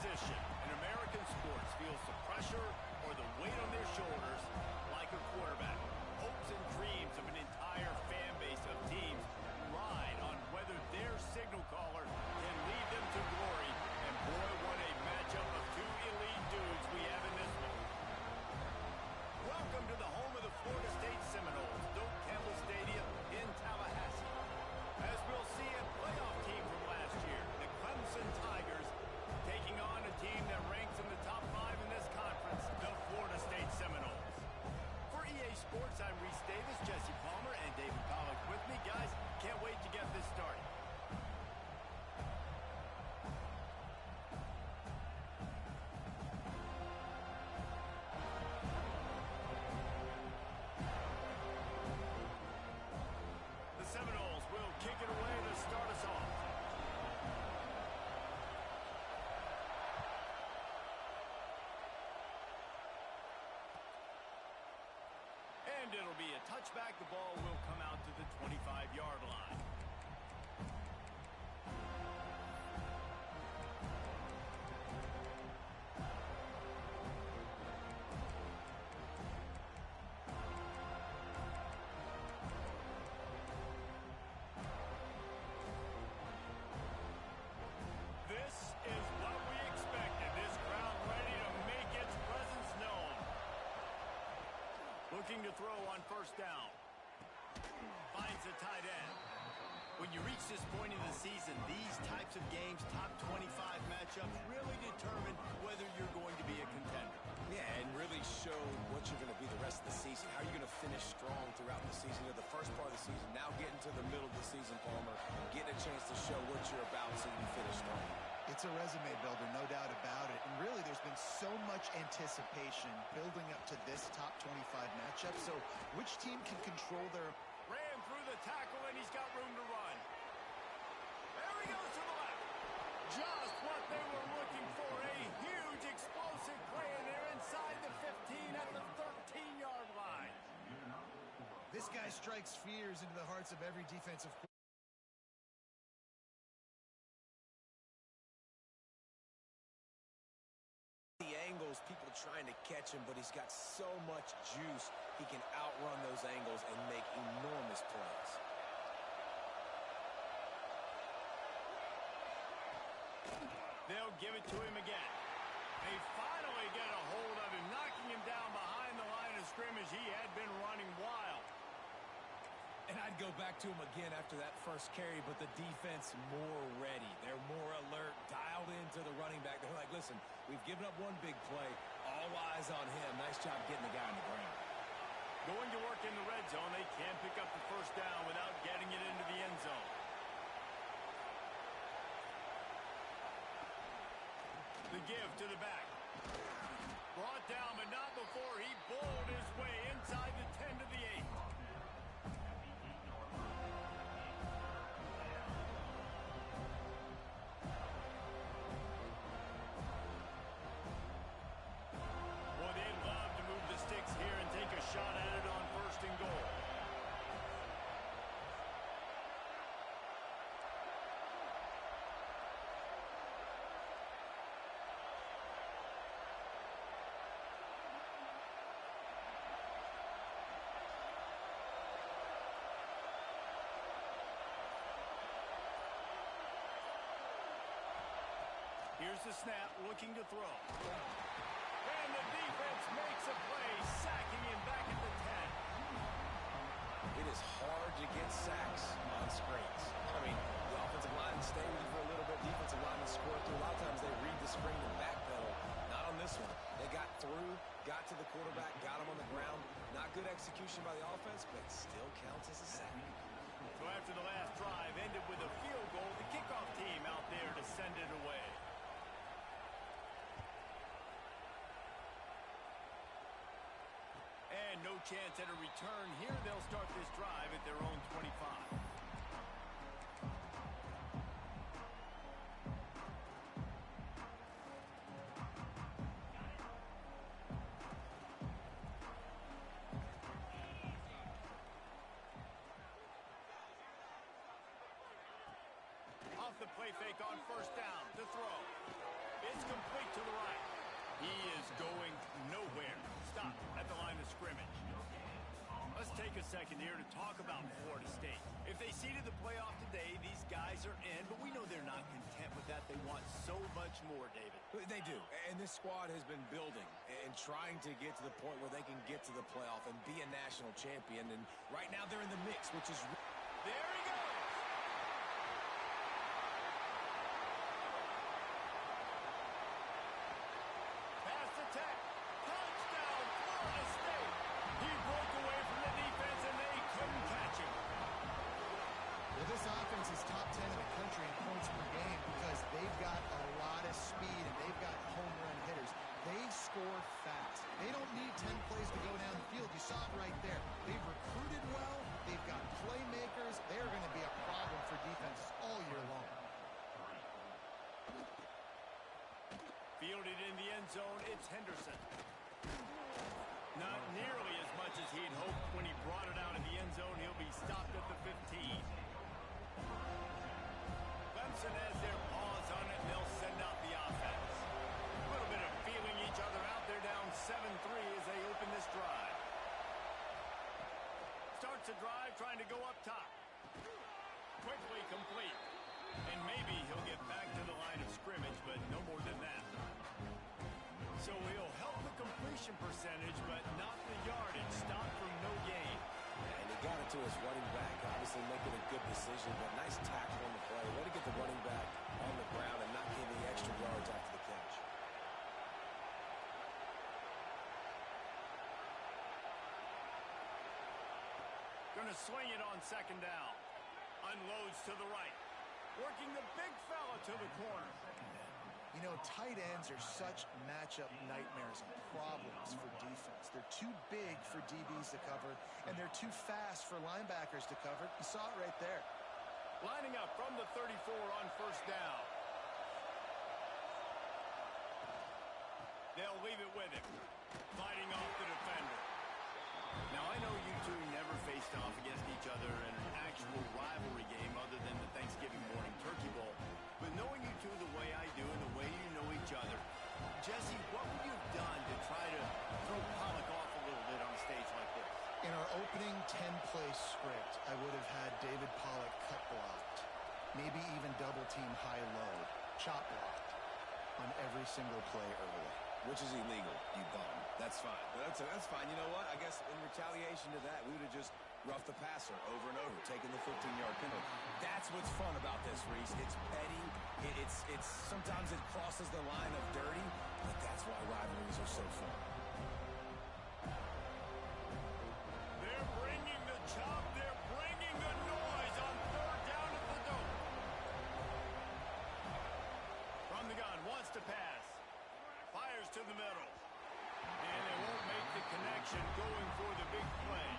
position in American sports feels the pressure or the weight on their shoulders like a quarterback. Hopes and dreams of an entire fan base of teams ride on whether their signal caller can lead them to glory. And boy, what a matchup of two elite dudes we have in this one. Welcome to the home of the Florida State Seminoles, Doak Campbell Stadium in Tallahassee. As we'll see, a playoff team from last year, the Clemson Tigers, taking on a team that ranks in the top 5 in this conference, the Florida State Seminoles. For EA Sports, I'm Reese Davis, Jesse Palmer, and David Pollack with me. Guys, can't wait to get this started. The Seminoles will kick it away to start us off. And it'll be a touchback. The ball will come out to the 25-yard line. This is what we expected. This crowd ready to make its presence known. Looking to throw on first down. Finds a tight end. When you reach this point in the season, these types of games, top 25 matchups, really determine whether you're going to be a contender. Yeah, and really show what you're going to be the rest of the season. How are you going to finish strong throughout the season? You know, the first part of the season, now getting to the middle of the season, Palmer, getting a chance to show what you're about so you can finish strong. It's a resume builder, no doubt about it. And really, there's been so much anticipation building up to this top 25 matchup. So which team can control their... Ran through the tackle, and he's got room to run. There he goes to the left. Just what they were looking for. A huge explosive play, and they're inside the 15 at the 13-yard line. This guy strikes fears into the hearts of every defensive coordinator. The angles, people trying to catch him, but he's got so much juice, he can outrun those angles and make enormous plays. They'll give it to him again. They finally get a hold of him, knocking him down behind the line of scrimmage. He had been running wild. And I'd go back to him again after that first carry, but the defense more ready. They're more alert, dialed into the running back. They're like, listen, we've given up one big play. All eyes on him. Nice job getting the guy on the ground. Going to work in the red zone. They can't pick up the first down without getting it into the end zone. The give to the back. Brought down, but not before he bowled his way inside the 10 to the 8. Boy, they'd love to move the sticks here and take a shot at it on first and goal. Here's the snap, looking to throw. And the defense makes a play, sacking him back at the 10. It is hard to get sacks on screens. I mean, the offensive line stay with you for a little bit. Defensive linemen score through. A lot of times they read the screen and backpedal. Not on this one. They got through, got to the quarterback, got him on the ground. Not good execution by the offense, but still counts as a sack. So after the last drive ended with a field goal, the kickoff team out there to send it away. And no chance at a return here. They'll start this drive at their own 25. Off the play fake on first down. To throw. It's complete. second here to talk about Florida State. If they seeded the playoff today, these guys are in, but we know they're not content with that. They want so much more, David. They do, and this squad has been building and trying to get to the point where they can get to the playoff and be a national champion, and right now they're in the mix, which is... There he goes! Pass attack. Touchdown, Florida State! He broke away from the defense, and they couldn't catch him. Well, this offense is top 10 in the country in points per game because they've got a lot of speed and they've got home run hitters. They score fast. They don't need 10 plays to go down the field. You saw it right there. They've recruited well. They've got playmakers. They're going to be a problem for defenses all year long. Fielded in the end zone, it's Henderson. Not nearly as much as he'd hoped when he brought it out in the end zone. He'll be stopped at the 15. Clemson has their paws on it, and they'll send out the offense. A little bit of feeling each other out. They're down 7-3 as they open this drive. Starts a drive trying to go up top. Quickly complete. And maybe he'll get back to the line of scrimmage, but no more than that. So he'll help the completion percentage, but not the yardage. Stop from no gain. And he got it to his running back, obviously making a good decision, but nice tackle on the play. Way to get the running back on the ground and not give the extra yards after the catch. Going to swing it on second down. Unloads to the right. Working the big fella to the corner. You know, tight ends are such matchup nightmares and problems for defense. They're too big for DBs to cover, and they're too fast for linebackers to cover. You saw it right there. Lining up from the 34 on first down. They'll leave it with him. Fighting off the defender. Now, I know you two never faced off against each other in an actual rivalry game other than the Thanksgiving morning Turkey Bowl. But knowing you two the way I do and the way you know each other, Jesse, what would you have done to try to throw Pollock off a little bit on a stage like this? In our opening 10-play script, I would have had David Pollock cut blocked, maybe even double-team high-low, chop blocked on every single play early. Which is illegal, you bum. That's fine. That's fine. You know what? I guess in retaliation to that, we would have just roughed the passer over and over, taking the 15-yard penalty. That's what's fun about this, Reese. It's petty. It's sometimes it crosses the line of dirty, but that's why rivalries are so fun. They're bringing the chop. They're bringing the noise on third down at the Dome. From the gun, wants to pass. Fires to the middle. And they won't make the connection going for the big play.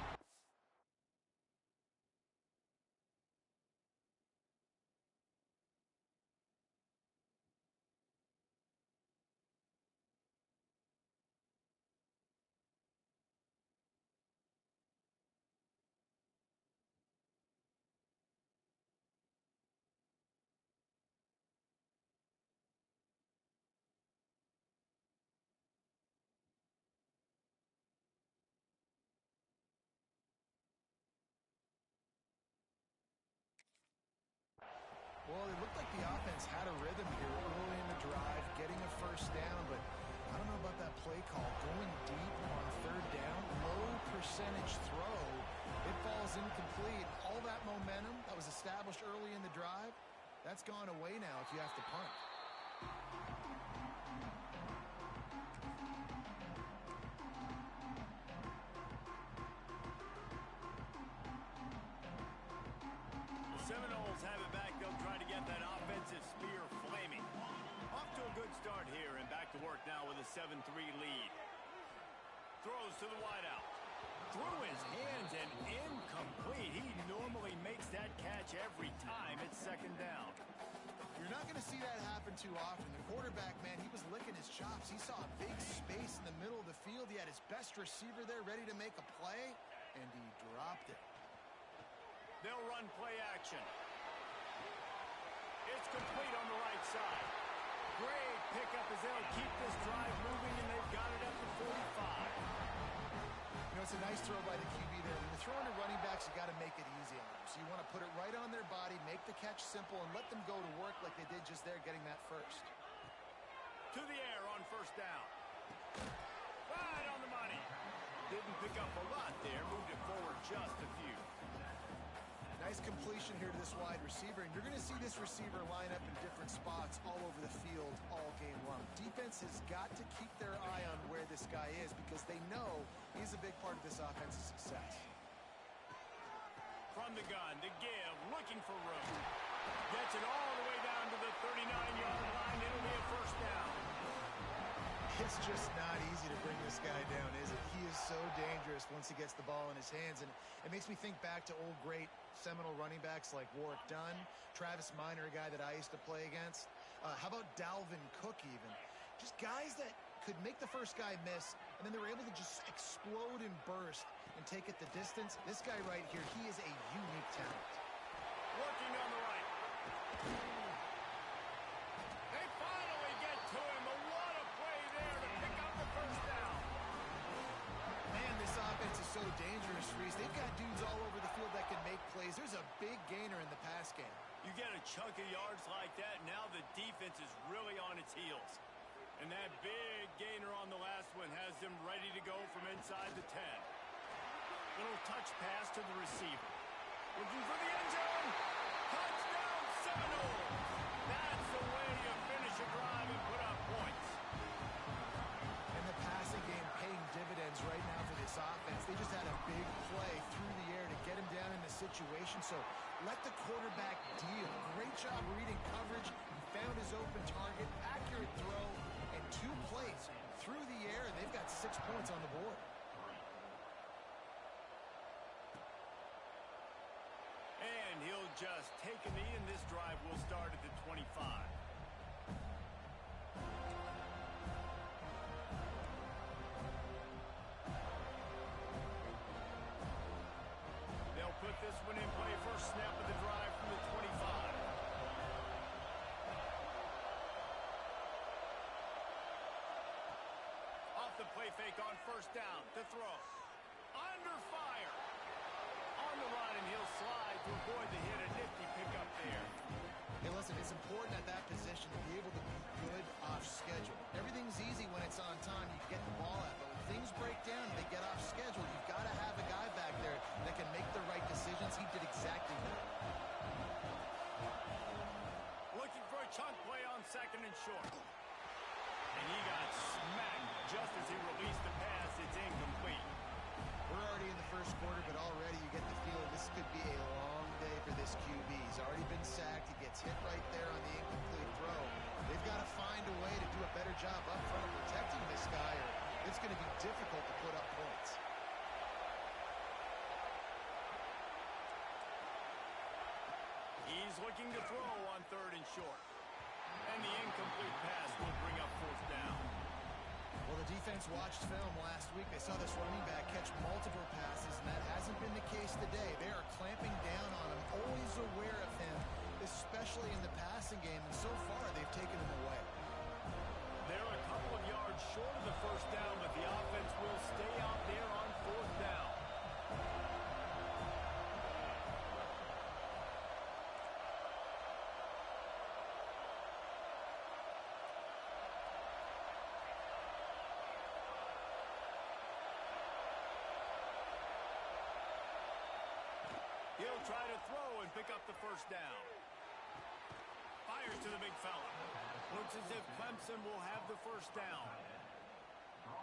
Well, it looked like the offense had a rhythm here early in the drive, getting a first down, but I don't know about that play call. Going deep on third down, low percentage throw, it falls incomplete. All that momentum that was established early in the drive, that's gone away now if you have to punt. Seminoles have it back. They'll try to get that offensive spear flaming. Off to a good start here and back to work now with a 7-3 lead. Throws to the wideout. Through his hands and incomplete. He normally makes that catch every time it's second down. You're not going to see that happen too often. The quarterback, man, he was licking his chops. He saw a big space in the middle of the field. He had his best receiver there ready to make a play, and he dropped it. They'll run play action. It's complete on the right side. Great pickup as they'll keep this drive moving, and they've got it at the 45. You know, it's a nice throw by the QB there. When you're throwing to running backs, you got to make it easy on them. So you want to put it right on their body, make the catch simple, and let them go to work like they did just there, getting that first. To the air on first down. Right on the money. Didn't pick up a lot there. Moved it forward just a few. Nice completion here to this wide receiver, and you're going to see this receiver line up in different spots all over the field all game long. Defense has got to keep their eye on where this guy is because they know he's a big part of this offense's success. From the gun, to give, looking for room. Gets it all the way down to the 39-yard line. It'll be a first down. It's just not easy to bring this guy down, is it? He is so dangerous once he gets the ball in his hands, and it makes me think back to old great Seminole running backs like Warwick Dunn, Travis Minor, a guy that I used to play against. How about Dalvin Cook even? Just guys that could make the first guy miss, and then they were able to just explode and burst and take it the distance. This guy right here, he is a unique talent. Working on the right. They finally get to him. But what a play there to pick up the first down. Man, this offense is so dangerous, Reese. They've got dudes all over the field that can make plays. There's a big gainer in the pass game. You get a chunk of yards like that, now the defense is really on its heels. And that big gainer on the last one has them ready to go from inside the 10. Little touch pass to the receiver. Looking for the end zone. Touchdown Seminoles. That's the way you finish a drive and put up points. And the passing game paying dividends right now for this offense. They just had a big play through the air to get him down in the situation. So let the quarterback deal. Great job reading coverage. He found his open target, accurate throw, and 2 plays through the air, and they've got 6 points on the board. And he'll just take a knee, and this drive will start at the 25. They'll put this one in play. First snap of the drive from the 25. Off the play fake on first down. To throw. Under fire. On the run, and he'll slide to avoid the hit. A nifty pickup there. Hey, listen, it's important at that position to be able to be good off schedule. Everything's easy when it's on time. You get the ball out, but when things break down and they get off schedule, you've got to have a guy back there that can make the right decisions. He did exactly that. Looking for a chunk play on second and short. And he got smacked just as he released the pass. It's incomplete. We're already in the first quarter, but already you get the feeling this could be a long day for this QB. He's already been sacked. He gets hit right there on the incomplete throw. They've got to find a way to do a better job up front of protecting this guy, or it's going to be difficult to put up points. He's looking to throw on third and short. And the incomplete pass will bring up fourth down. Well, the defense watched film last week. They saw this running back catch multiple passes, and that hasn't been the case today. They are clamping down on him, always aware of him, especially in the passing game, and so far they've taken him away. They're a couple of yards short of the first down, but the offense will stay out there on fourth down. He'll try to throw and pick up the first down. Fires to the big fella. Looks as if Clemson will have the first down.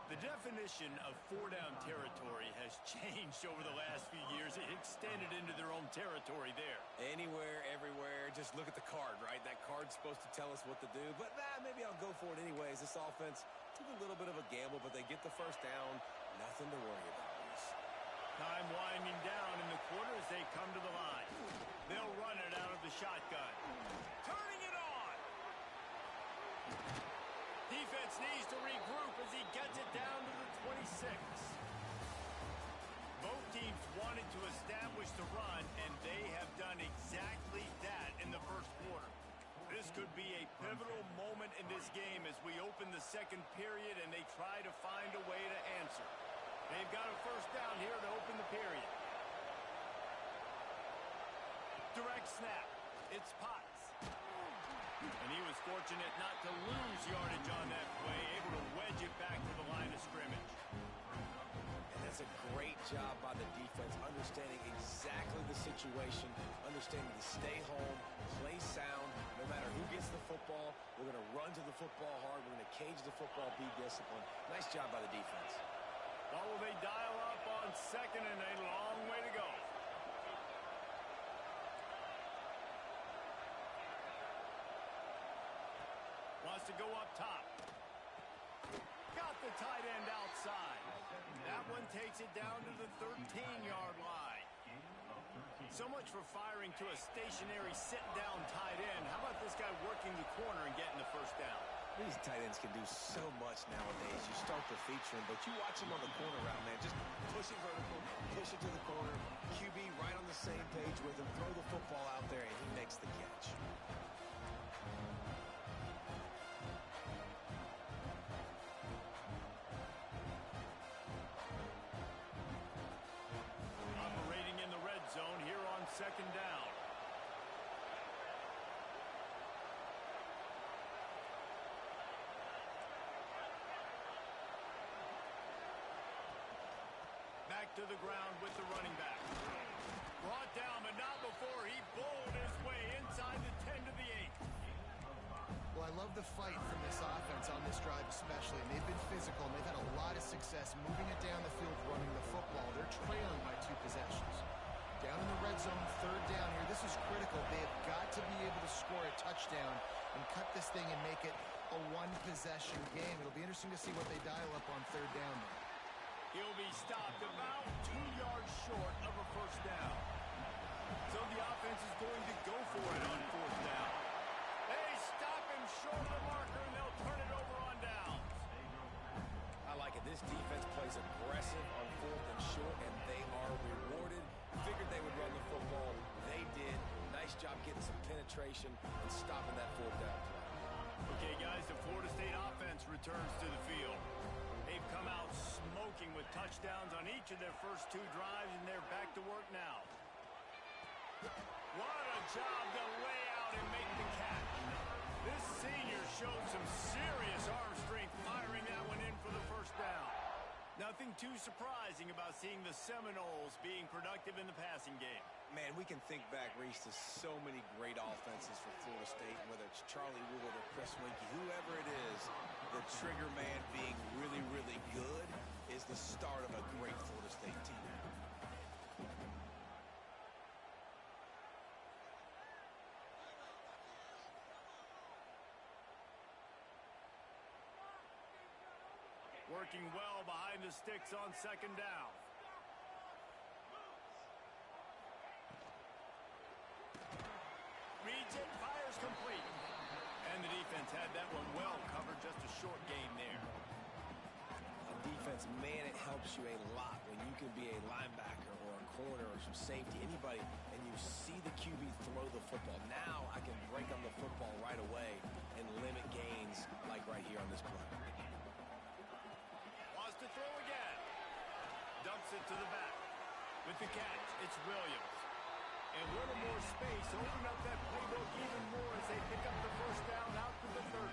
The definition of four-down territory has changed over the last few years. It extended into their own territory there. Anywhere, everywhere, just look at the card, right? That card's supposed to tell us what to do, but maybe I'll go for it anyways. This offense took a little bit of a gamble, but they get the first down. Nothing to worry about. Time winding down in the quarter as they come to the line. They'll run it out of the shotgun. Turning it on. Defense needs to regroup as he gets it down to the 26. Both teams wanted to establish the run, and they have done exactly that in the first quarter. This could be a pivotal moment in this game as we open the second period and they try to find a way to answer. They've got a first down here to open the period. Direct snap. It's Potts. And he was fortunate not to lose yardage on that play, able to wedge it back to the line of scrimmage. And that's a great job by the defense, understanding exactly the situation, understanding to stay home, play sound. No matter who gets the football, we're going to run to the football hard. We're going to cage the football, be disciplined. Nice job by the defense. Well, will they dial up on second and a long way to go? Wants to go up top. Got the tight end outside. That one takes it down to the 13-yard line. So much for firing to a stationary sit-down tight end. How about this guy working the corner and getting the first down? These tight ends can do so much nowadays. You start to feature them, but you watch them on the corner route, man. Just push it vertical, push it to the corner. QB right on the same page with him. Throw the football out there, and he makes the catch. Operating in the red zone here on second down. Back to the ground with the running back. Brought down, but not before he bowled his way inside the 10 to the 8. Well, I love the fight from this offense on this drive especially. And they've been physical, and they've had a lot of success moving it down the field, running the football. They're trailing by 2 possessions. Down in the red zone, third down here. This is critical. They have got to be able to score a touchdown and cut this thing and make it a one-possession game. It'll be interesting to see what they dial up on third down there. He'll be stopped about 2 yards short of a first down. So the offense is going to go for it on fourth down. They stop him short of the marker, and they'll turn it over on downs. I like it. This defense plays aggressive on fourth and short, and they are rewarded. Figured they would run the football. They did. Nice job getting some penetration and stopping that fourth down play. Okay, guys, the Florida State offense returns to the field. They've come out smoking with touchdowns on each of their first 2 drives, and they're back to work now. What a job to lay out and make the catch. This senior showed some serious arm strength firing that one in for the first down. Nothing too surprising about seeing the Seminoles being productive in the passing game. Man, we can think back, Reese, to so many great offenses for Florida State, whether it's Charlie Wood or Chris Winkie, whoever it is, the trigger man being really, really good is the start of a great Florida State team. Working well behind the sticks on second down. Reads it, fires complete. And the defense had that one well covered, just a short game there. On defense, man, it helps you a lot when you can be a linebacker or a corner or some safety, anybody, and you see the QB throw the football. Now I can break on the football right away and limit gains like right here on this play. Wants to throw again. Dumps it to the back. With the catch, it's Williams. And a little more space, open up that playbook even more as they pick up the first down out to the 30.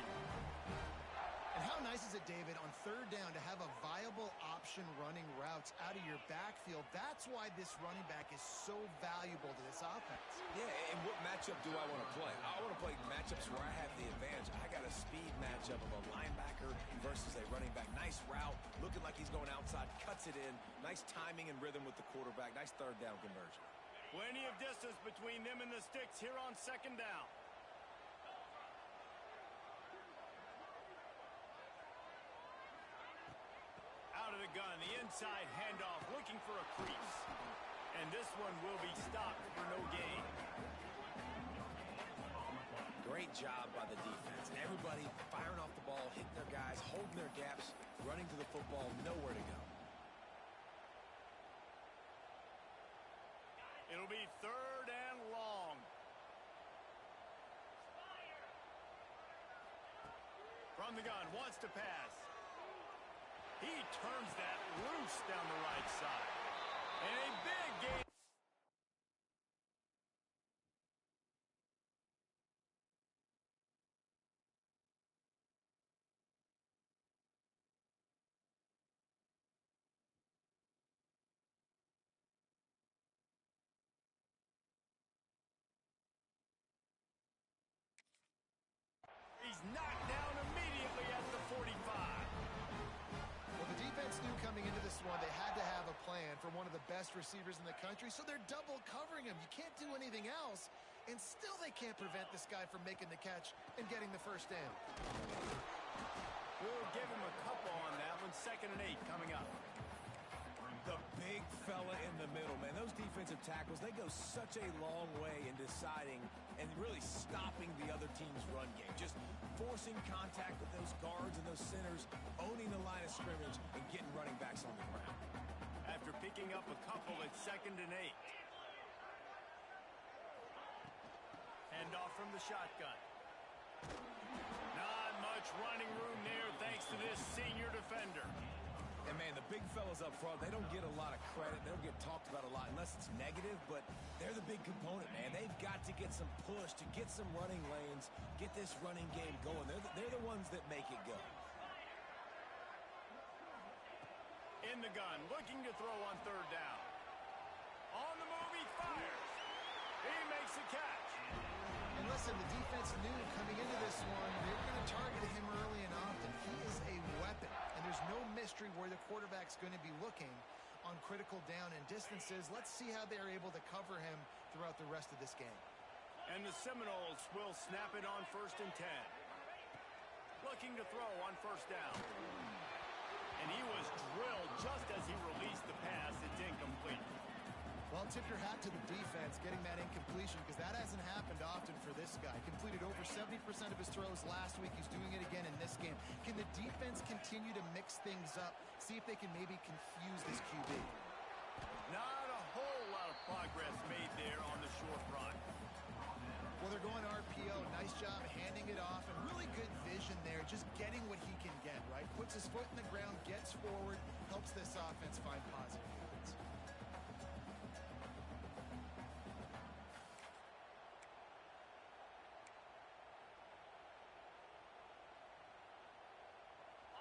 And how nice is it, David, on third down to have a viable option running routes out of your backfield? That's why this running back is so valuable to this offense. Yeah, and what matchup do I want to play? I want to play matchups where I have the advantage. I got a speed matchup of a linebacker versus a running back. Nice route, looking like he's going outside, cuts it in. Nice timing and rhythm with the quarterback. Nice third down conversion. Plenty of distance between them and the sticks here on second down. Out of the gun, the inside handoff, looking for a crease. And this one will be stopped for no gain. Great job by the defense. Everybody firing off the ball, hitting their guys, holding their gaps, running to the football, nowhere to go. It'll be third and long. From the gun, wants to pass. He turns that loose down the right side. And a big game. He's knocked down immediately at the 45. Well, the defense knew coming into this one they had to have a plan for one of the best receivers in the country, so they're double covering him. You can't do anything else, and still they can't prevent this guy from making the catch and getting the first down. We'll give him a couple on that one. 2nd and 8 coming up. The big fella in the middle, man. Those defensive tackles, they go such a long way in deciding and really stopping the other team's run game. Just forcing contact with those guards and those centers, owning the line of scrimmage, and getting running backs on the ground. After picking up a couple, it's 2nd and 8. Hand off from the shotgun. Not much running room there thanks to this senior defender. And, man, the big fellas up front, they don't get a lot of credit. They don't get talked about a lot unless it's negative, but they're the big component, man. They've got to get some push, to get some running lanes, get this running game going. They're the ones that make it go. In the gun, looking to throw on 3rd down. On the move, he fires. He makes a catch. And listen, the defense knew coming into this one they were going to target him early and often. He is a weapon, and there's no mystery where the quarterback's going to be looking on critical down and distances. Let's see how they're able to cover him throughout the rest of this game. And the Seminoles will snap it on 1st and 10. Looking to throw on 1st down. And he was drilled just as he released the pass. It's incomplete. Well, tip your hat to the defense getting that incompletion because that hasn't happened often for this guy. Completed over 70% of his throws last week. He's doing it again in this game. Can the defense continue to mix things up? See if they can maybe confuse this QB. Not a whole lot of progress made there on the short run. Well, they're going RPO. Nice job handing it off and really good vision there. Just getting what he can get, right? Puts his foot in the ground, gets forward, helps this offense find positive units.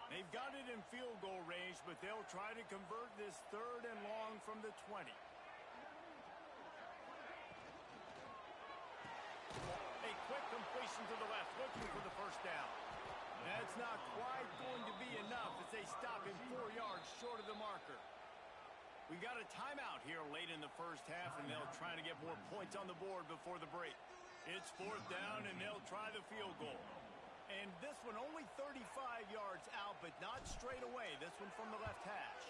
They've got it in field goal range, but they'll try to convert this 3rd and long from the 20. A quick completion to the left, looking for the 1st down. That's not quite going to be enough as they stop him 4 yards short of the marker. We've got a timeout here late in the 1st half, and they'll try to get more points on the board before the break. It's 4th down, and they'll try the field goal. And this one only 35 yards out, but not straight away. This one from the left hash.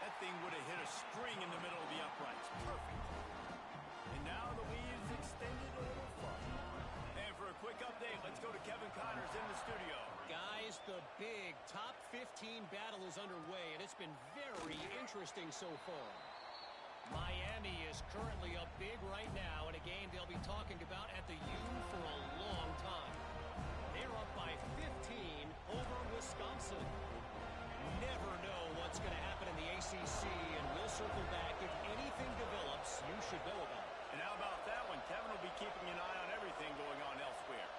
That thing would have hit a string in the middle of the uprights. Perfect. And now the lead is extended a little further. And for a quick update, let's go to Kevin Connors in the studio. Guys, the big top 15 battle is underway, and it's been very interesting so far. Miami is currently up big right now in a game they'll be talking about at the U for a long time. They're up by 15 over Wisconsin. Never know what's going to happen in the ACC, and we'll circle back. If anything develops, you should know about it. And how about that one? Kevin will be keeping an eye on everything going on elsewhere.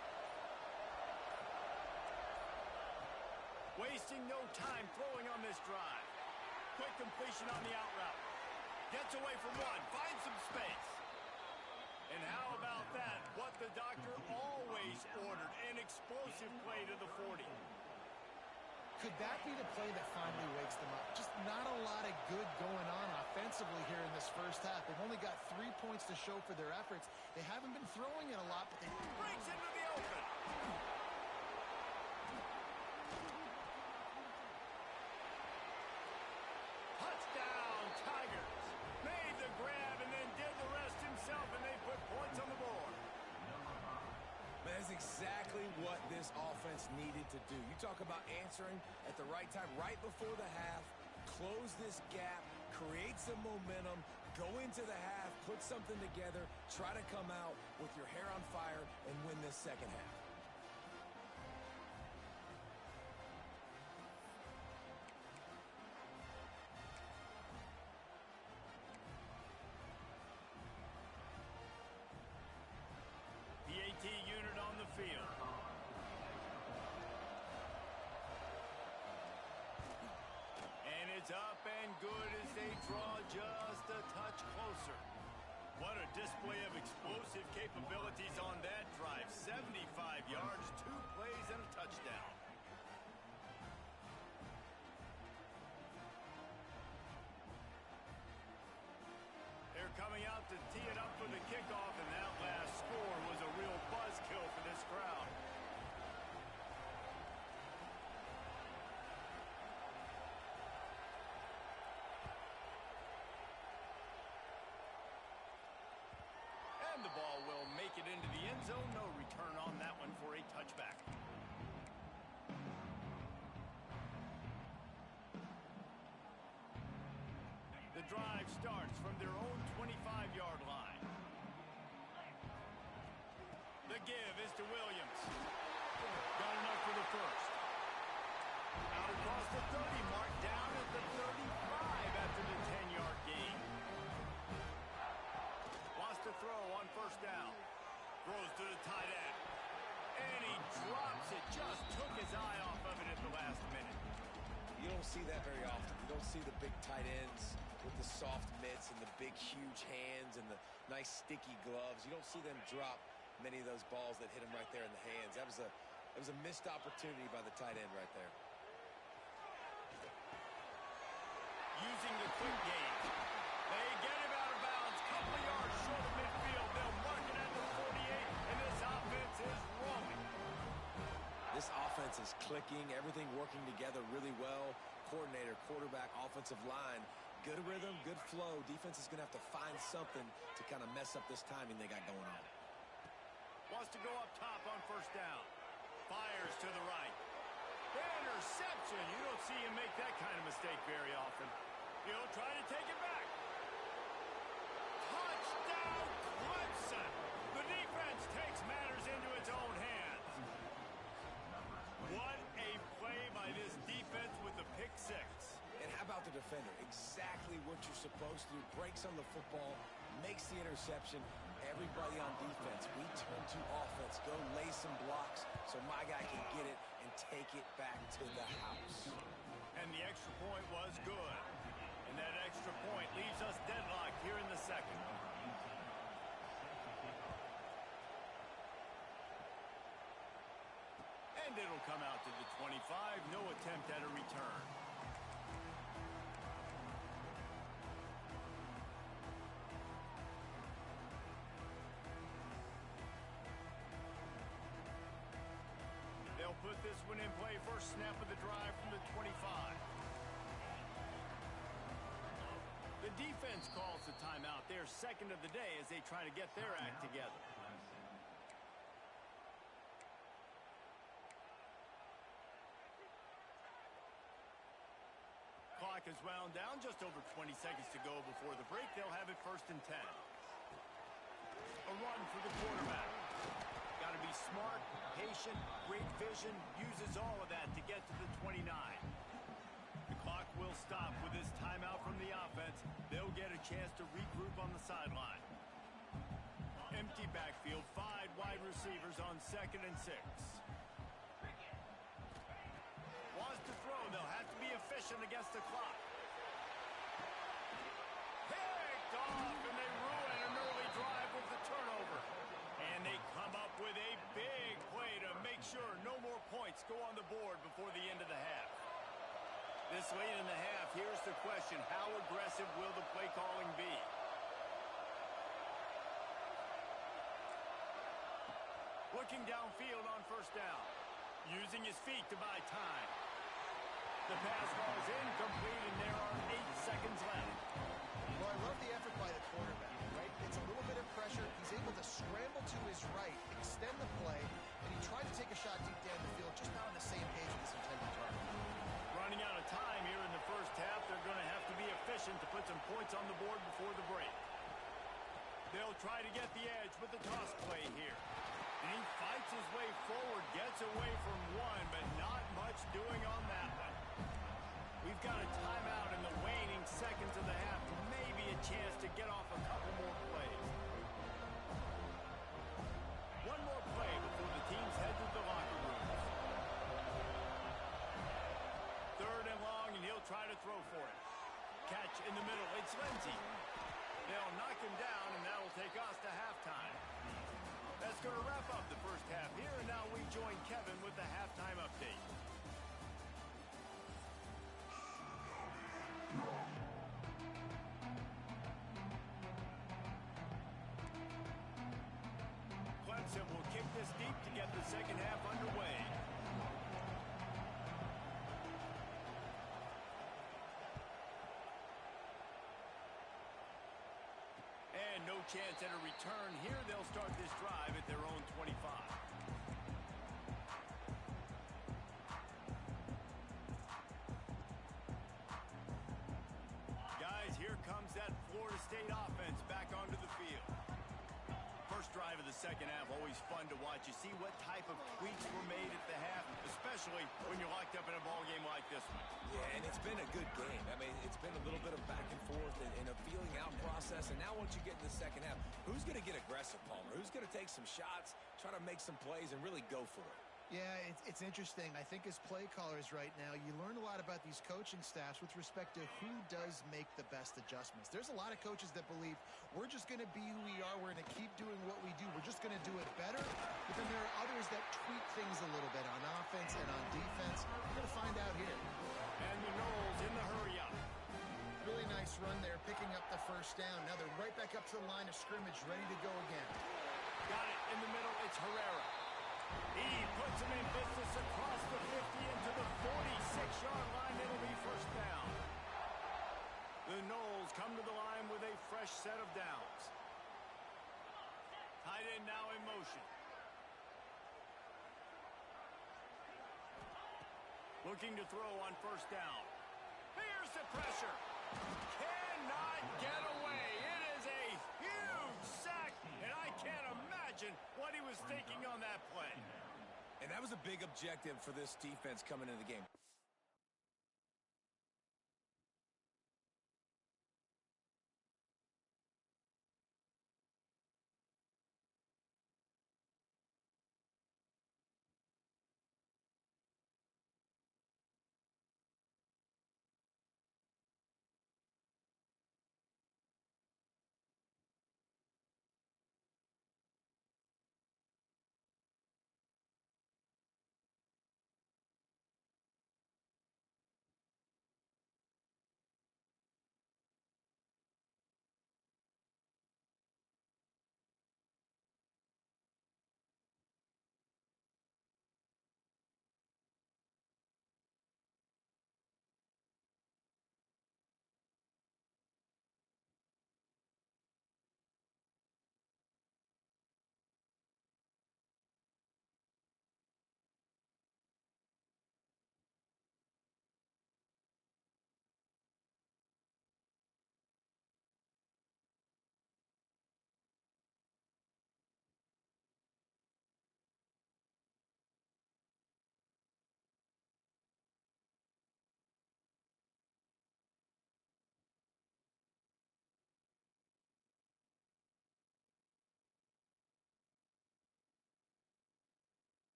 Wasting no time throwing on this drive. Quick completion on the out route. Gets away from one, finds some space. And how about that? What the doctor always ordered, an explosive play to the 40. Could that be the play that finally wakes them up? Just not a lot of good going on offensively here in this 1st half. They've only got 3 points to show for their efforts. They haven't been throwing it a lot, but they... Breaks into the open. Touchdown, Tigers. Made the grab and then did the rest himself, and they put points on the board. Man, that's exactly what this offense needed to do. You talk about answering at the right time, right before the half, close this gap, create some momentum, go into the half, put something together, try to come out with your hair on fire and win this 2nd half. It's up and good as they draw just a touch closer. What a display of explosive capabilities on that drive. 75 yards, 2 plays, and a touchdown. They're coming out to tee it up for the kickoff, and that last score was a real buzzkill for this crowd. And the ball will make it into the end zone. No return on that one for a touchback. The drive starts from their own 25-yard line. The give is to Williams. Got enough for the first. Out across the 30 mark, down at the 35 after the 10-yard gain. Wants to throw on first down. Throws to the tight end. And he drops it. Just took his eye off of it at the last minute. You don't see that very often. You don't see the big tight ends with the soft mitts and the big, huge hands and the nice, sticky gloves. You don't see them drop many of those balls that hit him right there in the hands. That was a missed opportunity by the tight end right there. Using the quick game. They get him out of bounds. Couple of yards short of midfield. They'll mark it at the 48, and this offense is rolling. This offense is clicking. Everything working together really well. Coordinator, quarterback, offensive line. Good rhythm, good flow. Defense is going to have to find something to kind of mess up this timing they got going on. Wants to go up top on first down. Fires to the right. Interception. You don't see him make that kind of mistake very often. He'll try to take it back. Touchdown, Clemson. The defense takes matters into its own hands. What a play by this defense with the pick six. And how about the defender? Exactly what you're supposed to do. Breaks on the football, makes the interception. Everybody on defense, we turn to offense. Go lay some blocks so my guy can get it and take it back to the house. And the extra point was good. And that extra point leaves us deadlocked here in the second. And it'll come out to the 25. No attempt at a return. They'll put this one in play. First snap of the drive from the 25. The defense calls the timeout. Their second of the day as they try to get their act together. Clock is wound down. Just over 20 seconds to go before the break. They'll have it first and 10. A run for the quarterback. Got to be smart, patient, great vision. Uses all of that to get to the 29. The clock will stop with this timeout from the offense. They'll get a chance to regroup on the sideline. Empty backfield, 5 wide receivers on second and 6. Wants to throw. They'll have to be efficient against the clock. Picked off, and they ruin an early drive with the turnover. And they come up with a big play to make sure no more points go on the board before the end of the half. This late in the half, here's the question. How aggressive will the play calling be? Looking downfield on first down. Using his feet to buy time. The pass falls incomplete, and there are 8 seconds left. Well, I love the effort by the quarterback, right? It's a little bit of pressure. He's able to scramble to his right, extend the play, and he tried to take a shot deep down the field, just not on the same page with his intended target. Running out of time here in the first half. They're going to have to be efficient to put some points on the board before the break. They'll try to get the edge with the toss play here. And he fights his way forward, gets away from one, but not much doing on that one. We've got a timeout in the waning seconds of the half. Maybe a chance to get off a couple more plays. One more play before the teams head to the locker rooms. Third and long, and he'll try to throw for it. Catch in the middle. It's Lindsay. They'll knock him down, and that will take us to halftime. That's going to wrap up the first half here, and now we join Kevin with the halftime update. Clemson will kick this deep to get the second half underway. And no chance at a return here. They'll start this drive at their own 25. Guys, here comes that Florida State offense back onto the field. First drive of the second half, always fun to watch. You see what type of tweaks were made at the half, especially when you're locked up in a ball game like this one. Yeah, and it's been a good game. I mean, it's been a little bit of back and forth and a feeling out process. And now once you get in the second half, who's going to get aggressive, Palmer? Who's going to take some shots, try to make some plays, and really go for it? Yeah, it's interesting. I think as play callers right now, you learn a lot about these coaching staffs with respect to who does make the best adjustments. There's a lot of coaches that believe we're just going to be who we are. We're going to keep doing what we do. We're just going to do it better. But then there are others that tweak things a little bit on offense and on defense. We're going to find out here. And the Noles in the hurry up. Really nice run there, picking up the first down. Now they're right back up to the line of scrimmage, ready to go again. Got it in the middle. It's Herrera. He puts him in business across the 50 into the 46-yard line. It'll be first down. The Noles come to the line with a fresh set of downs. Tight end now in motion. Looking to throw on first down. Here's the pressure. Cannot get away. It is a huge sack, and I can't imagine what he was thinking on that play. And that was a big objective for this defense coming into the game.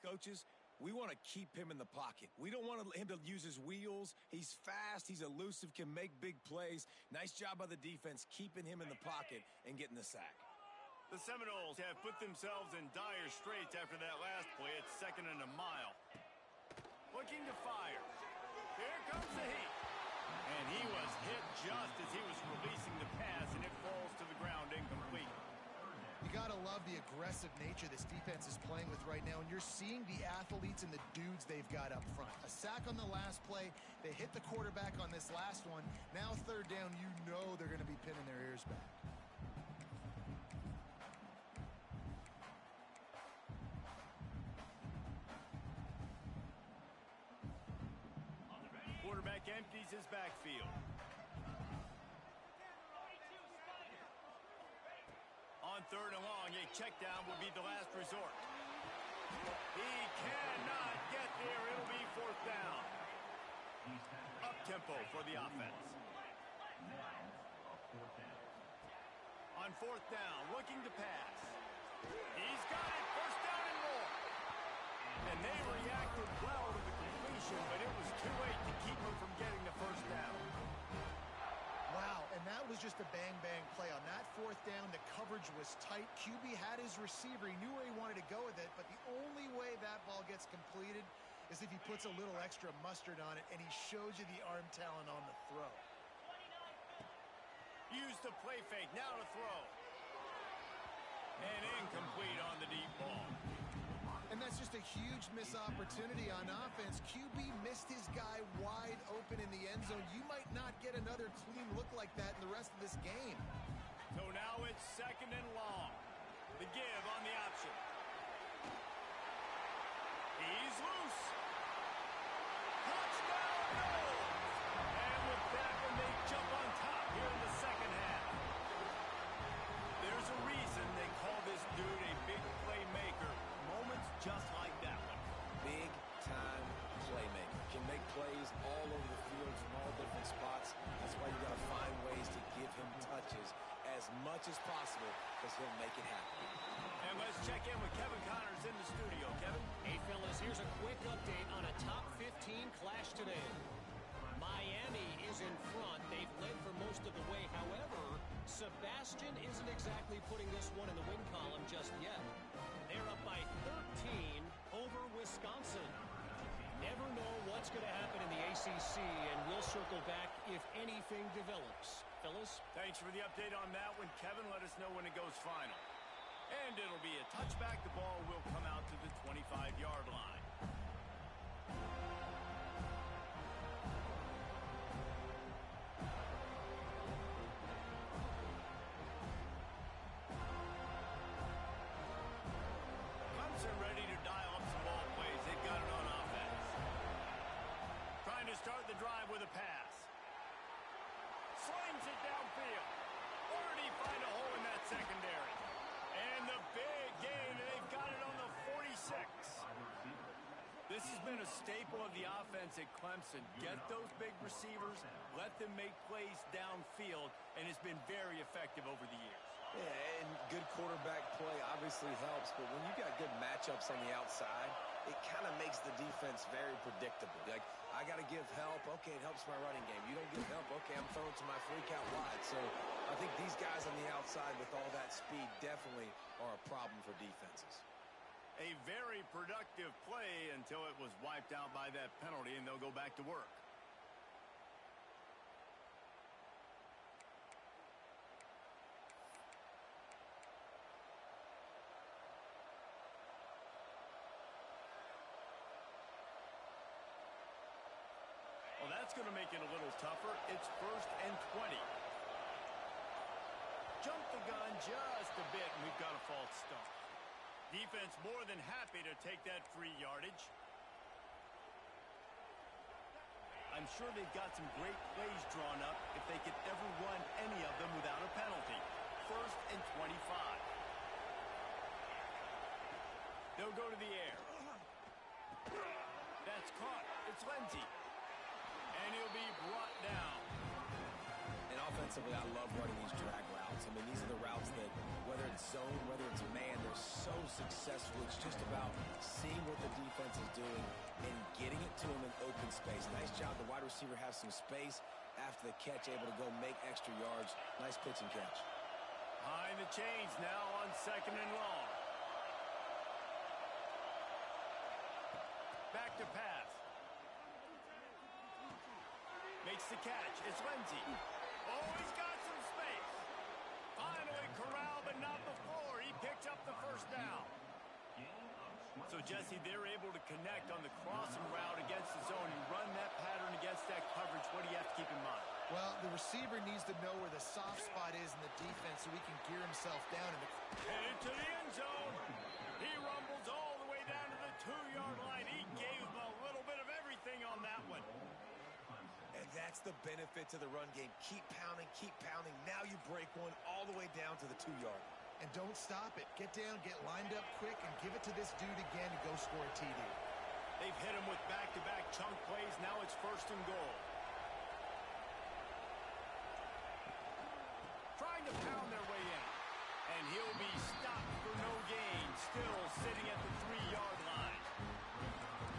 Coaches, we want to keep him in the pocket. We don't want him to use his wheels. He's fast. He's elusive, can make big plays. Nice job by the defense keeping him in the pocket and getting the sack. The Seminoles have put themselves in dire straits after that last play at 2nd and a mile. Looking to fire. Here comes the heat. And he was hit just as he was releasing the pass, and it falls to the ground incomplete. You got to love the aggressive nature this defense is playing with right now, and you're seeing the athletes and the dudes they've got up front. A sack on the last play. They hit the quarterback on this last one. Now 3rd down, you know they're going to be pinning their ears back. Quarterback empties his backfield. On 3rd and long, a check down will be the last resort. He cannot get there. It'll be 4th down. Up-tempo for the offense. On 4th down, looking to pass. He's got it. 1st down and more. And they reacted well to the completion, but it was too late to keep him from getting the 1st down. Wow, and that was just a bang-bang play. On that 4th down, the coverage was tight. QB had his receiver. He knew where he wanted to go with it, but the only way that ball gets completed is if he puts a little extra mustard on it, and he shows you the arm talent on the throw. Use the play fake, now to throw. And incomplete on the deep ball. And that's just a huge missed opportunity on offense. QB missed his guy wide open in the end zone. You might not get another clean look like that in the rest of this game. So now it's 2nd and long. The give on the option. He's loose. Touchdown, Bills! And with that one, they jump on top here in the 2nd half. There's a reason they call this dude a big playmaker. Moments just like that one. Big-time playmaker. Can make plays all over the field from all different spots. That's why you got to find ways to give him touches as much as possible, because he'll make it happen. And let's check in with Kevin Connors in the studio. Kevin? Hey, fellas, here's a quick update on a top 15 clash today. Miami is in front. They've led for most of the way. However, Sebastian isn't exactly putting this one in the win column just yet. They're up by 13 over Wisconsin. Never know what's going to happen in the ACC, and we'll circle back if anything develops. Fellas? Thanks for the update on that one, Kevin. Let us know when it goes final. And it'll be a touchback. The ball will come out to the 25-yard line. Clemson ready to dial up some ball plays. They've got it on offense. Trying to start the drive with a pass. Slings it downfield. Where did he find a hole in that secondary? And the big gain, and they've got it on the 46. This has been a staple of the offense at Clemson. Get those big receivers, let them make plays downfield, and it's been very effective over the years. Yeah, and good quarterback play obviously helps, but when you got good matchups on the outside, it kind of makes the defense very predictable. Like, I got to give help. Okay, it helps my running game. You don't give help. Okay, I'm throwing to my freak out wide. So I think these guys on the outside with all that speed definitely are a problem for defenses. A very productive play until it was wiped out by that penalty, and they'll go back to work. Well, that's going to make it a little tougher. It's 1st and 20. Jump the gun just a bit, and we've got a false start. Defense more than happy to take that free yardage. I'm sure they've got some great plays drawn up if they could ever run any of them without a penalty. 1st and 25. They'll go to the air. That's caught. It's Lindsey. And he'll be brought down. And offensively, I love running these drag routes. I mean, these are the routes that, whether it's zone, whether it's man, they're so successful. It's just about seeing what the defense is doing and getting it to them in open space. Nice job. The wide receiver has some space after the catch, able to go make extra yards. Nice pitch and catch. Behind the chains now on 2nd and long. Back to pass. Makes the catch. It's Lindsey. Oh, he's got some space. Finally corralled, but not before. He picked up the first down. So, Jesse, they're able to connect on the crossing route against the zone and run that pattern against that coverage. What do you have to keep in mind? Well, the receiver needs to know where the soft spot is in the defense so he can gear himself down. Headed to the end zone. He rumbles all the way down to the 2-yard line. He gave him a little bit of everything on that one. And that's the benefit to the run game. Keep pounding, keep pounding. Now you break one all the way down to the 2-yard line. And don't stop it. Get down, get lined up quick, and give it to this dude again and go score a TD. They've hit him with back-to-back chunk plays. Now it's 1st and goal. Trying to pound their way in. And he'll be stopped for no gain. Still sitting at the 3-yard line.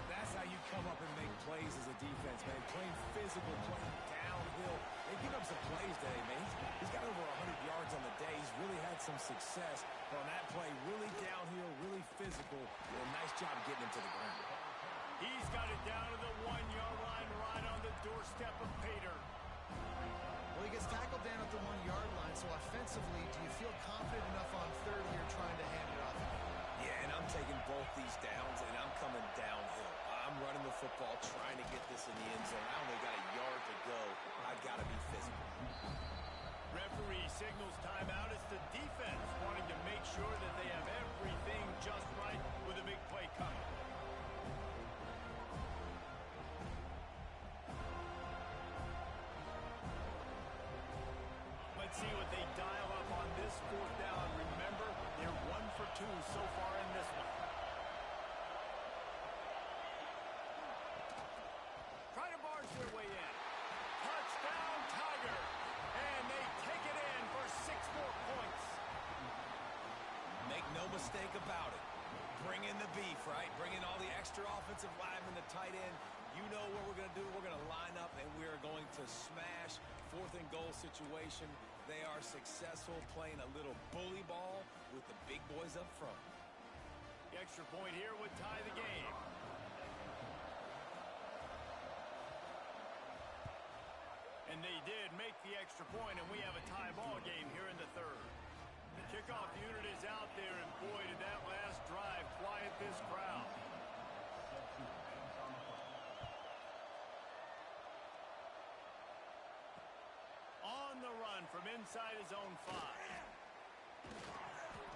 That's how you come up and make plays as a defense, man. Playing physical, playing downhill. They give up some plays today, man. He's got over 100 yards on the day. He's really had some success. But on that play, really downhill, really physical. Did a nice job getting him to the ground. He's got it down to the 1-yard line, right on the doorstep of Pater. Well, he gets tackled down at the 1-yard line, so offensively, do you feel confident enough on 3rd here trying to hand it off? Yeah, and I'm taking both these downs, and I'm coming downhill. I'm running the football, trying to get this in the end zone. I only got a yard to go. I got to be physical. Referee signals timeout. It's the defense wanting to make sure that they have everything just right with a big play coming. Let's see what they dial up on this 4th down. Remember, they're 1 for 2 so far in this one. Try to barge their way in. Touchdown, Tiger. And they take it in for 6 more points. Make no mistake about it. Bring in the beef, right? Bring in all the extra offensive linemen, the tight end. You know what we're going to do. We're going to line up, and we are going to smash 4th and goal situation. They are successful playing a little bully ball with the big boys up front. The extra point here would tie the game. And they did make the extra point, and we have a tie ball game here in the 3rd. The kickoff unit is out there, and boy, did that last drive quiet this crowd. On the run from inside his own 5.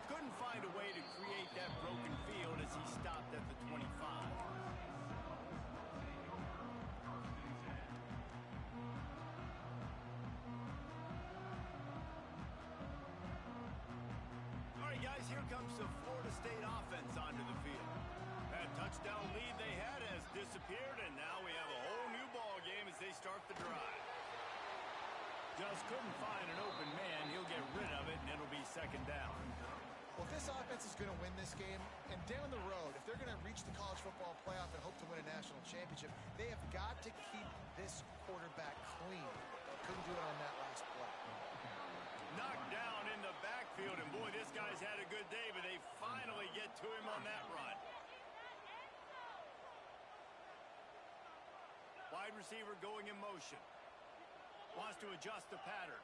Couldn't find a way to create that broken field as he stopped at the 25. All right, guys, here comes the Florida State offense onto the field. That touchdown lead they had has disappeared, and now we have a whole new ball game as they start the drive. Just couldn't find an open man. He'll get rid of it, and it'll be 2nd down. Well, if this offense is going to win this game, and down the road, if they're going to reach the college football playoff and hope to win a national championship, they have got to keep this quarterback clean. Couldn't do it on that last play. Knocked down in the backfield, and boy, this guy's had a good day, but they finally get to him on that run. Wide receiver going in motion. Wants to adjust the pattern.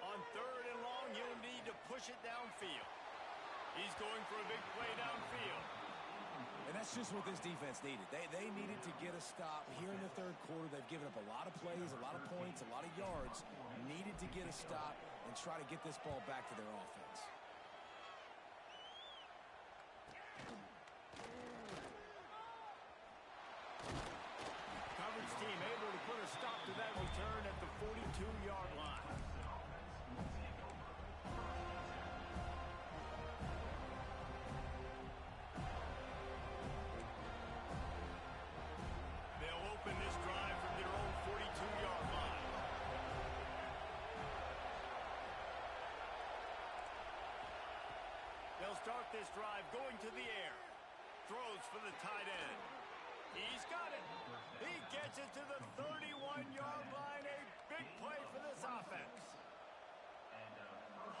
On 3rd and long, he'll need to push it downfield. He's going for a big play downfield. And that's just what this defense needed. They needed to get a stop here in the 3rd quarter. They've given up a lot of plays, a lot of points, a lot of yards. Needed to get a stop and try to get this ball back to their offense. Coverage team able to put a stop to that return at the 42-yard line. They'll open this drive from their own 42-yard line. They'll start this drive going to the air. Throws for the tight end. He's got it. He gets it to the 31-yard line. A big play for this offense.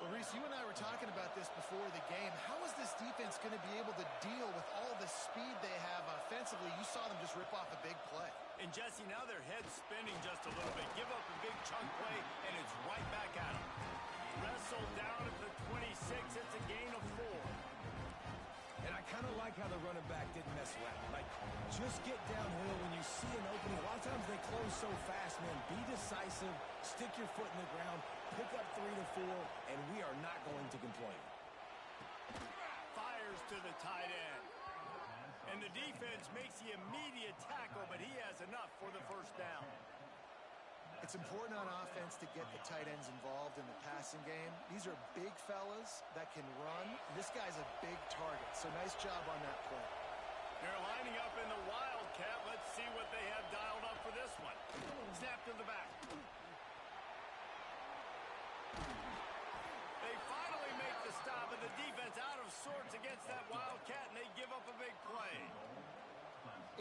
Well, Reese, you and I were talking about this before the game. How is this defense going to be able to deal with all the speed they have offensively? You saw them just rip off a big play. And Jesse, now their head's spinning just a little bit. Give up a big chunk play, and it's right back at them. Wrestled down at the 26. It's a gain of 4. And I kind of like how the running back didn't mess around. Like, just get downhill when you see an opening. A lot of times they close so fast, man. Be decisive, stick your foot in the ground, pick up 3 to 4, and we are not going to complain. Fires to the tight end. And the defense makes the immediate tackle, but he has enough for the first down. It's important on offense to get the tight ends involved in the passing game. These are big fellas that can run. This guy's a big target, so nice job on that play. They're lining up in the Wildcat. Let's see what they have dialed up for this one. Snap to the back. They finally make the stop, and the defense out of sorts against that Wildcat, and they give up a big play.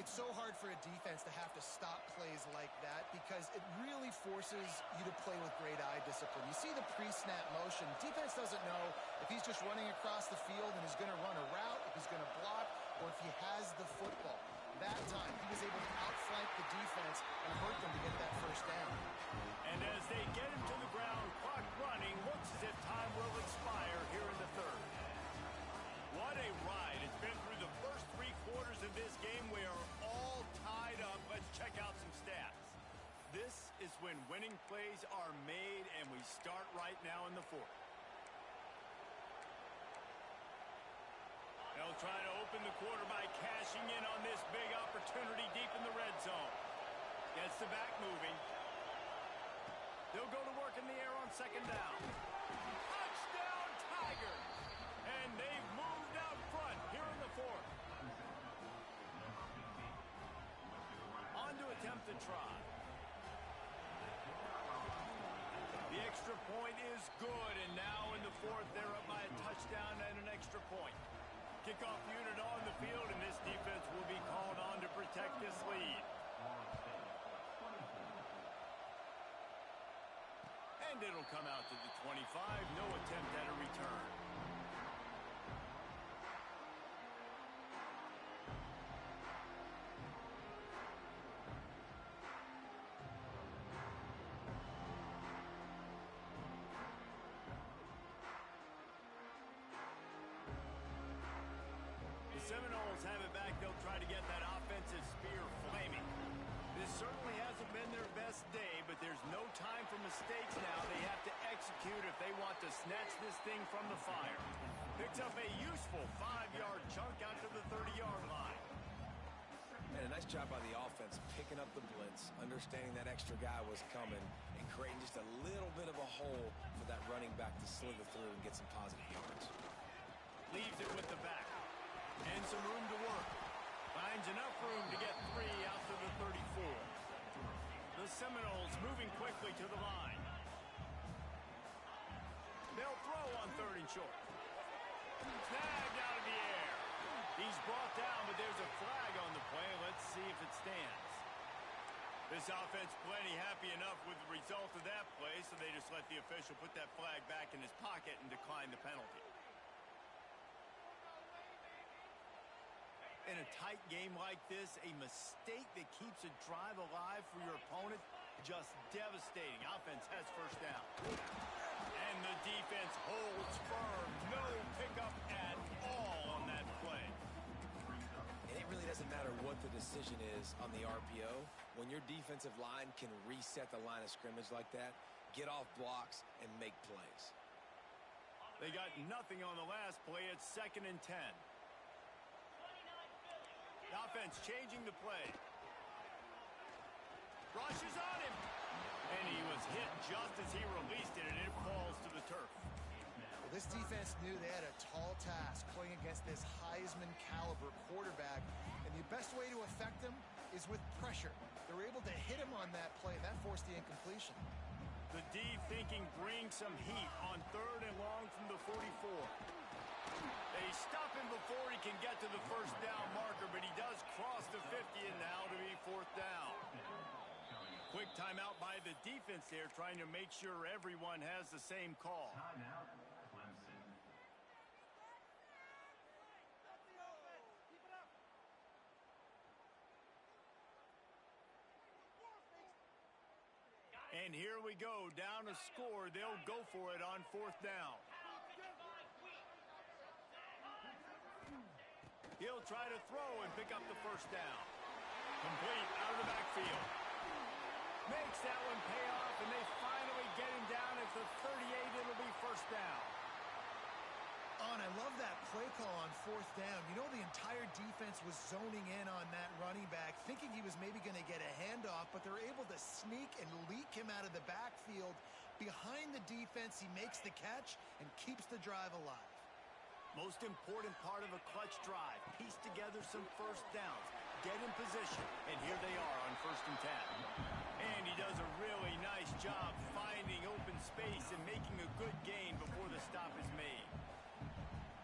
It's so hard for a defense to have to stop plays like that because it really forces you to play with great eye discipline. You see the pre-snap motion. Defense doesn't know if he's just running across the field and is going to run a route, if he's going to block, or if he has the football. That time, he was able to outflank the defense and hurt them to get that first down. And as they get him to the ground, clock running, looks as if time will expire here in the third. What a ride. It's been through the first 3 quarters of this game. We are all tied up. Let's check out some stats. This is when winning plays are made, and we start right now in the fourth. They'll try to open the quarter by cashing in on this big opportunity deep in the red zone. Gets the back moving. They'll go to work in the air on second down. Touchdown, Tigers! And they've moved out front here in the fourth. On to attempt the try. The extra point is good, and now in the fourth, they're up by a touchdown and an extra point. Kickoff unit on the field, and this defense will be called on to protect this lead. And it'll come out to the 25. No attempt at a return. Seminoles have it back. They'll try to get that offensive spear flaming. This certainly hasn't been their best day, but there's no time for mistakes now. They have to execute if they want to snatch this thing from the fire. Picks up a useful 5-yard chunk out to the 30-yard line. And a nice job by the offense picking up the blitz, understanding that extra guy was coming, and creating just a little bit of a hole for that running back to slither through and get some positive yards. Leaves it with the back. And some room to work. Finds enough room to get 3 out to the 34. The Seminoles moving quickly to the line. They'll throw on 3rd and short. Snagged out of the air. He's brought down, but there's a flag on the play. Let's see if it stands. This offense plenty happy enough with the result of that play, so they just let the official put that flag back in his pocket and decline the penalty. In a tight game like this, a mistake that keeps a drive alive for your opponent, just devastating. Offense has first down. And the defense holds firm. No pickup at all on that play. And it really doesn't matter what the decision is on the RPO. When your defensive line can reset the line of scrimmage like that, get off blocks, and make plays. They got nothing on the last play. It's 2nd and 10. The offense changing the play. Rushes on him. And he was hit just as he released it, and it falls to the turf. Well, this defense knew they had a tall task playing against this Heisman caliber quarterback, and the best way to affect him is with pressure. They were able to hit him on that play, and that forced the incompletion. The deep thinking brings some heat on 3rd and long from the 44. They stop him before he can get to the first down marker, but he does cross the 50, and now to be 4th down. Quick timeout by the defense there, trying to make sure everyone has the same call. And here we go, down a score. They'll go for it on 4th down. He'll try to throw and pick up the 1st down. Complete out of the backfield. Makes that one pay off, and they finally get him down at the 38. It'll be 1st down. Oh, and I love that play call on 4th down. You know, the entire defense was zoning in on that running back, thinking he was maybe going to get a handoff, but they're able to sneak and leak him out of the backfield. Behind the defense, he makes the catch and keeps the drive alive. Most important part of a clutch drive. Piece together some 1st downs. Get in position. And here they are on 1st and 10. And he does a really nice job finding open space and making a good gain before the stop is made.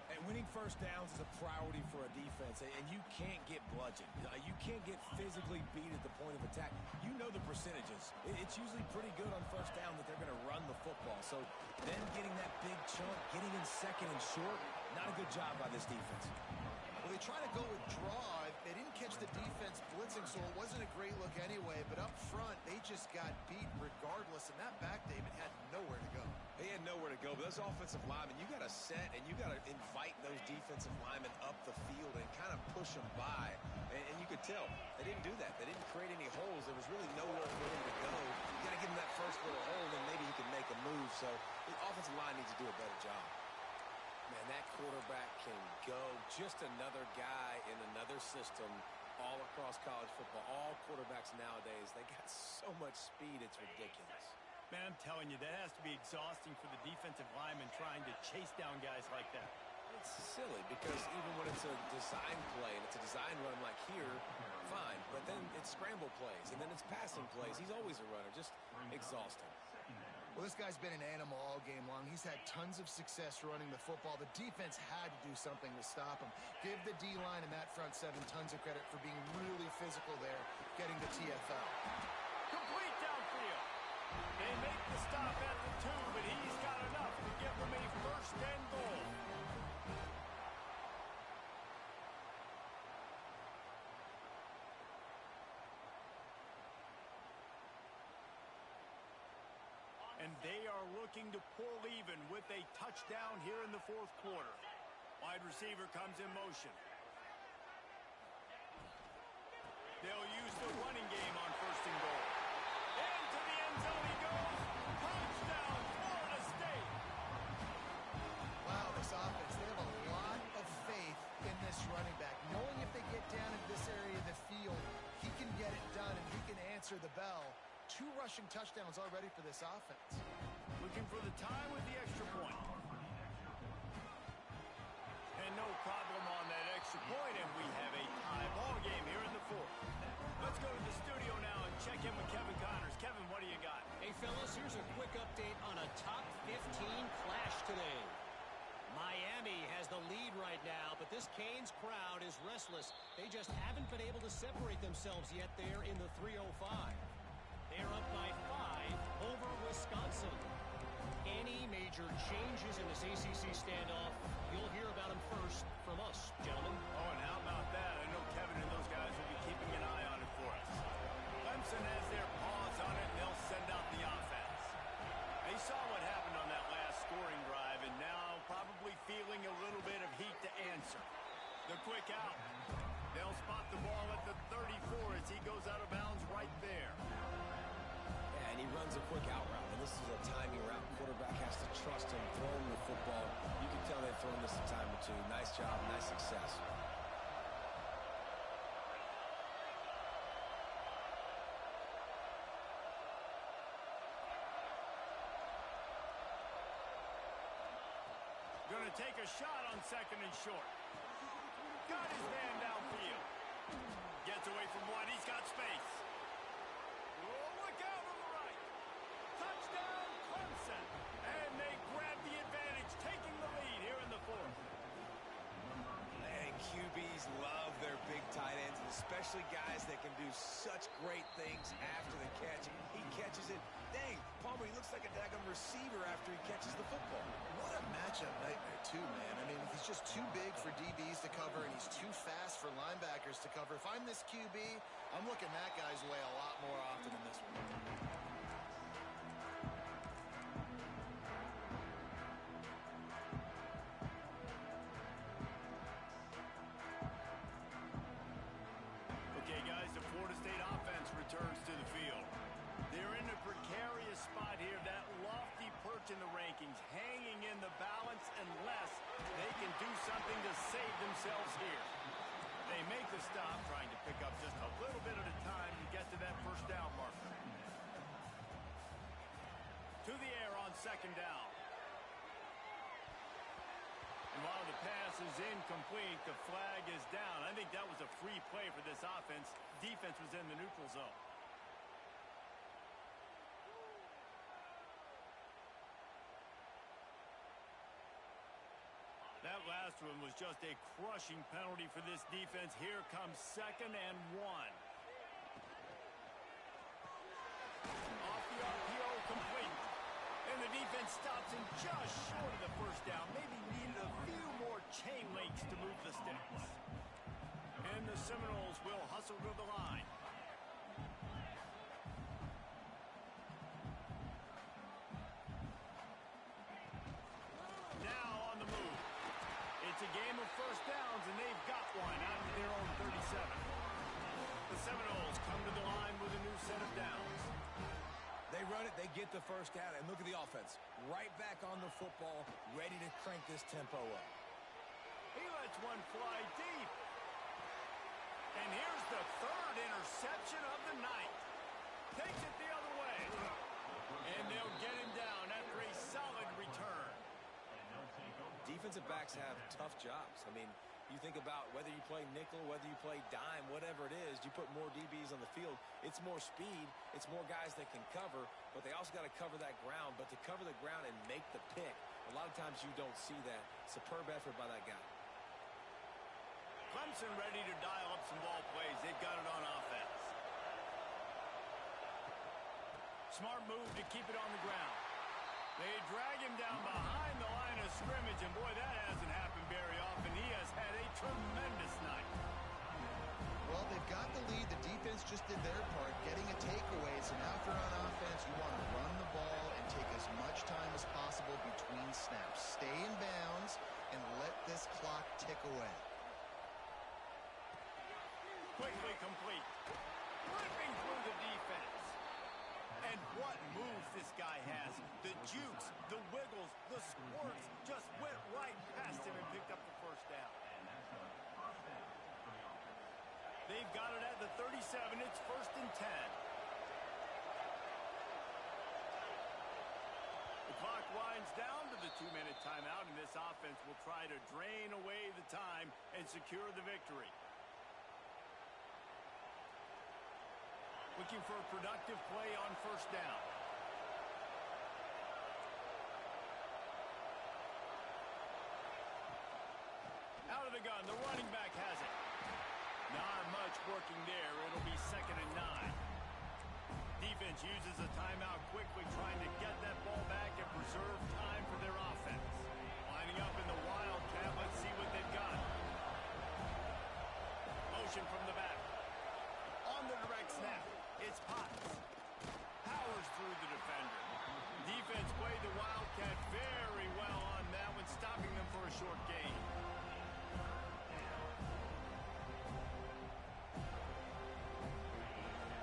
And winning 1st downs is a priority for a defense, and you can't get bludgeoned. You can't get physically beat at the point of attack. You know the percentages. It's usually pretty good on 1st down that they're going to run the football. So then getting that big chunk, getting in 2nd and short, not a good job by this defense. Well, they try to go with draw. They didn't catch the defense blitzing, so it wasn't a great look anyway. But up front, they just got beat regardless. And that back, David, had nowhere to go. They had nowhere to go, but those offensive linemen, you got to set and you got to invite those defensive linemen up the field and kind of push them by. And you could tell they didn't do that. They didn't create any holes. There was really nowhere for him to go. You got to give him that first little hole, then maybe he can make a move. So the offensive line needs to do a better job. Man, that quarterback can go. Just another guy in another system all across college football. All quarterbacks nowadays, they got so much speed, it's ridiculous. Man, I'm telling you, that has to be exhausting for the defensive lineman trying to chase down guys like that. It's silly because even when it's a design play and it's a design run like here, fine. But then it's scramble plays and then it's passing plays. He's always a runner, just exhausting. Well, this guy's been an animal all game long. He's had tons of success running the football. The defense had to do something to stop him. Give the D-line and that front 7 tons of credit for being really physical there, getting the TFL. Complete downfield. They make the stop at the 2, but he's got enough to give them a 1st and goal. And they are looking to pull even with a touchdown here in the 4th quarter. Wide receiver comes in motion. They'll use the running game on 1st and goal. Into the end zone he goes. Touchdown, Florida State. Wow, this offense, they have a lot of faith in this running back. Knowing if they get down in this area of the field, he can get it done and he can answer the bell. 2 rushing touchdowns already for this offense. Looking for the tie with the extra point. And no problem on that extra point, and we have a tie ball game here in the 4th. Let's go to the studio now and check in with Kevin Connors. Kevin, what do you got? Hey, fellas, here's a quick update on a top 15 clash today. Miami has the lead right now, but this Canes crowd is restless. They just haven't been able to separate themselves yet there in the 305. They're up by 5 over Wisconsin. Any major changes in this ACC standoff, you'll hear about them first from us, gentlemen. Oh, and how about that? I know Kevin and those guys will be keeping an eye on it for us. Clemson has their paws on it, and they'll send out the offense. They saw what happened on that last scoring drive, and now probably feeling a little bit of heat to answer. The quick out. They'll spot the ball at the 34 as he goes out of bounds right there. Yeah, and he runs a quick out route, and this is a timing route. Quarterback has to trust him throwing the football. You can tell they've thrown this a time or 2. Nice job, nice success. Going to take a shot on 2nd and short. Got his man downfield. Gets away from one. He's got space. Oh, look out on the right. Touchdown, Clemson. And they grab the advantage, taking the lead here in the 4th. And QBs love their big tight ends, and especially guys that can do such great things after the catch. He catches it. Dang, Palmer, he looks like a daggum receiver after he catches the football. What a matchup nightmare, too, man. I mean, he's just too big for DBs to cover, and he's too fast for linebackers to cover. If I'm this QB, I'm looking that guy's way a lot more often than this one. precarious spot here, that lofty perch in the rankings, hanging in the balance unless they can do something to save themselves here. They make the stop, trying to pick up just a little bit at a time to get to that first down marker. To the air on second down. And while the pass is incomplete, the flag is down. I think that was a free play for this offense. Defense was in the neutral zone. That last one was just a crushing penalty for this defense. Here comes 2nd and 1. Off the RPO, complete. And the defense stops him just short of the first down. Maybe needed a few more chain links to move the sticks. And the Seminoles will hustle to the line. Now on the move. It's a game of first downs, and they've got one out to their own 37. The Seminoles come to the line with a new set of downs. They run it, they get the first down, and look at the offense. Right back on the football, ready to crank this tempo up. He lets one fly deep. And here's the 3rd interception of the night. Takes it the other way. And they'll get him down after a solid return. Defensive backs have tough jobs. I mean, you think about whether you play nickel, whether you play dime, whatever it is, you put more DBs on the field. It's more speed. It's more guys that can cover, but they also got to cover that ground. But to cover the ground and make the pick, a lot of times you don't see that. Superb effort by that guy. Clemson ready to dial up some ball plays. They've got it on offense. Smart move to keep it on the ground. They drag him down behind the line of scrimmage, and boy, that hasn't happened very often. He has had a tremendous night. Well, they've got the lead. The defense just did their part, getting a takeaway. So now if you're on offense, you want to run the ball and take as much time as possible between snaps. Stay in bounds and let this clock tick away. Quickly complete. Ripping through the defense. And what moves this guy has. The jukes, the wiggles, the squirts just went right past him and picked up the first down. They've got it at the 37. It's 1st and 10. The clock winds down to the 2-minute timeout, and this offense will try to drain away the time and secure the victory. Looking for a productive play on first down. Out of the gun, the running back has it. Not much working there. It'll be 2nd and 9. Defense uses a timeout quickly, trying to get that ball back and preserve time for their offense. Lining up in the Wildcat. Let's see what they've got. Motion from the back. On the direct snap. It's Potts. Powers through the defender. Defense played the Wildcat very well on that one, stopping them for a short gain.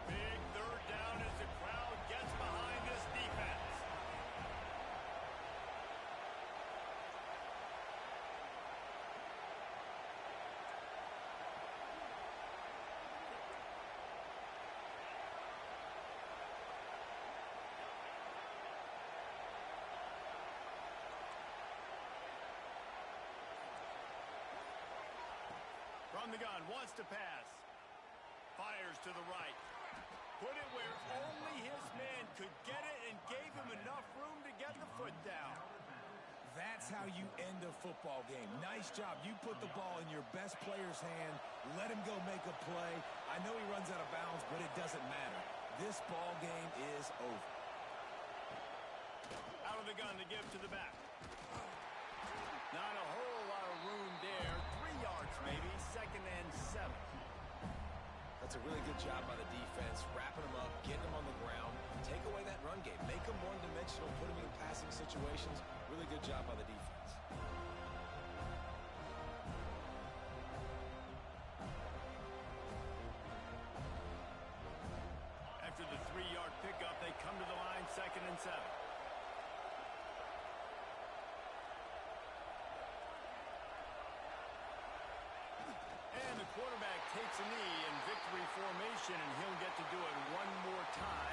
Big 3rd down as the crowd gets behind this defense. From the gun, wants to pass. Fires to the right. Put it where only his man could get it and gave him enough room to get the foot down. That's how you end a football game. Nice job. You put the ball in your best player's hand. Let him go make a play. I know he runs out of bounds, but it doesn't matter. This ball game is over. Out of the gun to give to the back. Not a whole lot of room there. 3 yards maybe. 2nd and 7. That's a really good job by the defense, wrapping them up, getting them on the ground. Take away that run game. Make them one-dimensional, put them in passing situations. Really good job by the defense. After the 3-yard pickup, they come to the and 7. And the quarterback takes a knee in victory formation, and he'll get to do it one more time.